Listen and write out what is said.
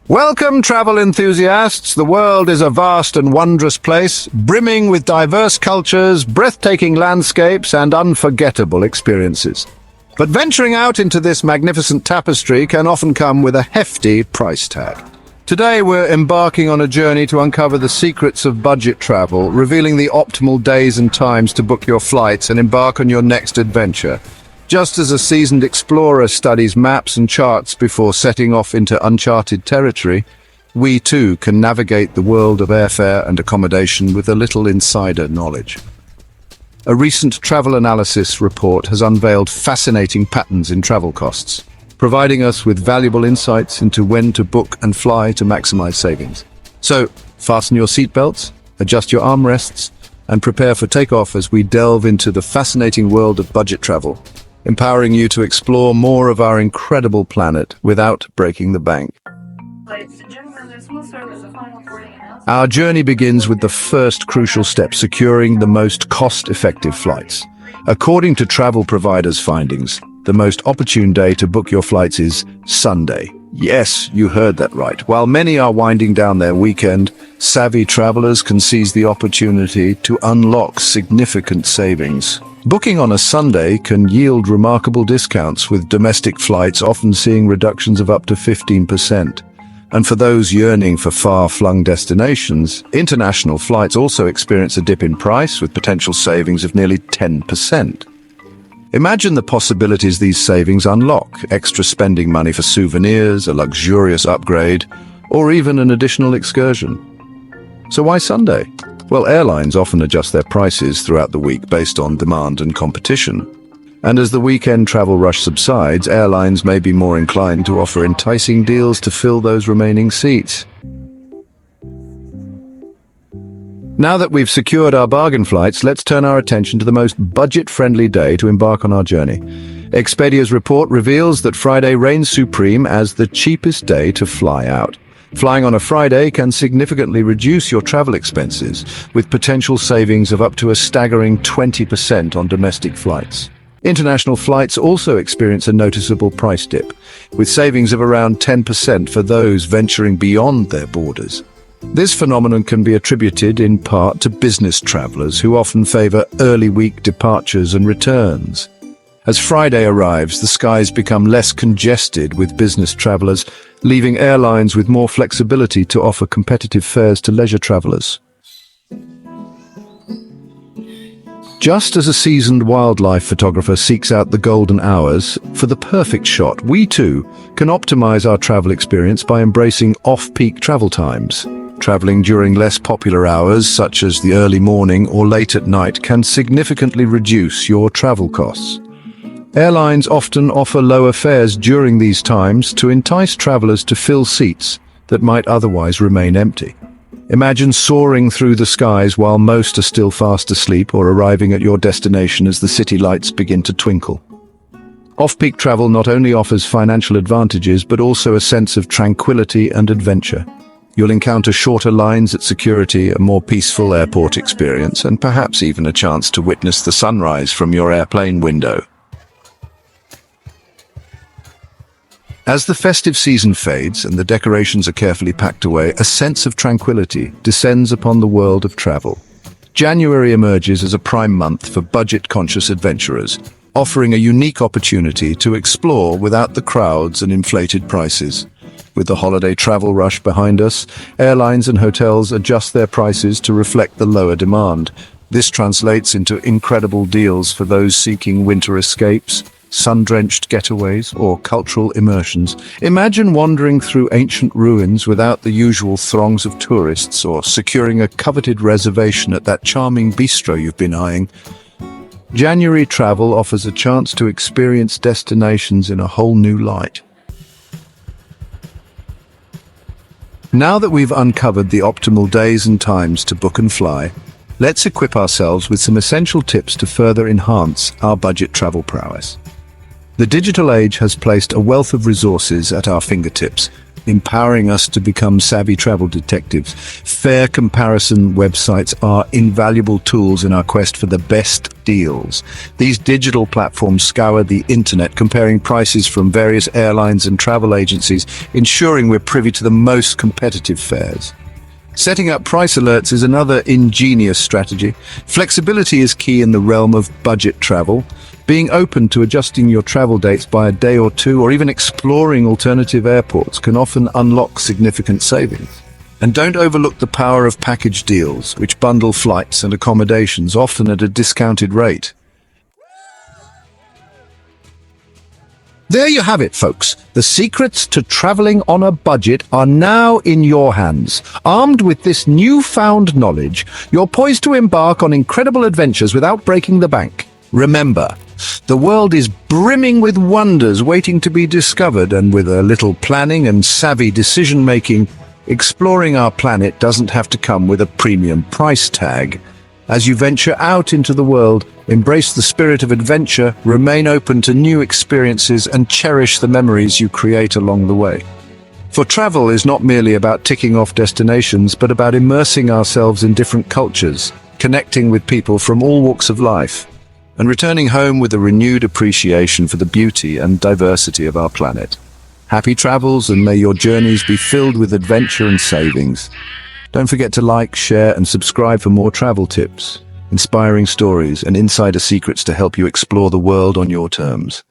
Welcome, travel enthusiasts. The world is a vast and wondrous place, brimming with diverse cultures, breathtaking landscapes, and unforgettable experiences. But venturing out into this magnificent tapestry can often come with a hefty price tag. Today, we're embarking on a journey to uncover the secrets of budget travel, revealing the optimal days and times to book your flights and embark on your next adventure. Just as a seasoned explorer studies maps and charts before setting off into uncharted territory, we too can navigate the world of airfare and accommodation with a little insider knowledge. A recent travel analysis report has unveiled fascinating patterns in travel costs, providing us with valuable insights into when to book and fly to maximize savings. So, fasten your seatbelts, adjust your armrests, and prepare for takeoff as we delve into the fascinating world of budget travel, empowering you to explore more of our incredible planet without breaking the bank. Ladies and gentlemen, this will serve as a final boarding announcement. Our journey begins with the first crucial step, securing the most cost-effective flights. According to travel providers' findings, the most opportune day to book your flights is Sunday. Yes, you heard that right. While many are winding down their weekend, savvy travelers can seize the opportunity to unlock significant savings. Booking on a Sunday can yield remarkable discounts, with domestic flights often seeing reductions of up to 15%. And for those yearning for far-flung destinations, international flights also experience a dip in price, with potential savings of nearly 10%. Imagine the possibilities these savings unlock: extra spending money for souvenirs, a luxurious upgrade, or even an additional excursion. So why Sunday? Well, airlines often adjust their prices throughout the week based on demand and competition. And as the weekend travel rush subsides, airlines may be more inclined to offer enticing deals to fill those remaining seats. Now that we've secured our bargain flights, let's turn our attention to the most budget-friendly day to embark on our journey. Expedia's report reveals that Friday reigns supreme as the cheapest day to fly out. Flying on a Friday can significantly reduce your travel expenses, with potential savings of up to a staggering 20% on domestic flights. International flights also experience a noticeable price dip, with savings of around 10% for those venturing beyond their borders. This phenomenon can be attributed in part to business travelers who often favor early week departures and returns. As Friday arrives, the skies become less congested with business travelers, leaving airlines with more flexibility to offer competitive fares to leisure travelers. Just as a seasoned wildlife photographer seeks out the golden hours for the perfect shot, we too can optimize our travel experience by embracing off-peak travel times. Traveling during less popular hours, such as the early morning or late at night, can significantly reduce your travel costs. Airlines often offer lower fares during these times to entice travelers to fill seats that might otherwise remain empty. Imagine soaring through the skies while most are still fast asleep, or arriving at your destination as the city lights begin to twinkle. Off-peak travel not only offers financial advantages, but also a sense of tranquility and adventure. You'll encounter shorter lines at security, a more peaceful airport experience, and perhaps even a chance to witness the sunrise from your airplane window. As the festive season fades and the decorations are carefully packed away, a sense of tranquility descends upon the world of travel. January emerges as a prime month for budget-conscious adventurers, offering a unique opportunity to explore without the crowds and inflated prices. With the holiday travel rush behind us, airlines and hotels adjust their prices to reflect the lower demand. This translates into incredible deals for those seeking winter escapes, sun-drenched getaways, or cultural immersions. Imagine wandering through ancient ruins without the usual throngs of tourists, or securing a coveted reservation at that charming bistro you've been eyeing. January travel offers a chance to experience destinations in a whole new light. Now that we've uncovered the optimal days and times to book and fly, let's equip ourselves with some essential tips to further enhance our budget travel prowess. The digital age has placed a wealth of resources at our fingertips, empowering us to become savvy travel detectives. Fare comparison websites are invaluable tools in our quest for the best deals. These digital platforms scour the internet, comparing prices from various airlines and travel agencies, ensuring we're privy to the most competitive fares. Setting up price alerts is another ingenious strategy. Flexibility is key in the realm of budget travel. Being open to adjusting your travel dates by a day or two, or even exploring alternative airports, can often unlock significant savings. And don't overlook the power of package deals, which bundle flights and accommodations, often at a discounted rate. There you have it, folks. The secrets to traveling on a budget are now in your hands. Armed with this newfound knowledge, you're poised to embark on incredible adventures without breaking the bank. Remember, the world is brimming with wonders waiting to be discovered, and with a little planning and savvy decision-making, exploring our planet doesn't have to come with a premium price tag. As you venture out into the world, embrace the spirit of adventure, remain open to new experiences, and cherish the memories you create along the way. For travel is not merely about ticking off destinations, but about immersing ourselves in different cultures, connecting with people from all walks of life, and returning home with a renewed appreciation for the beauty and diversity of our planet. Happy travels, and may your journeys be filled with adventure and savings. Don't forget to like, share, and subscribe for more travel tips, inspiring stories, and insider secrets to help you explore the world on your terms.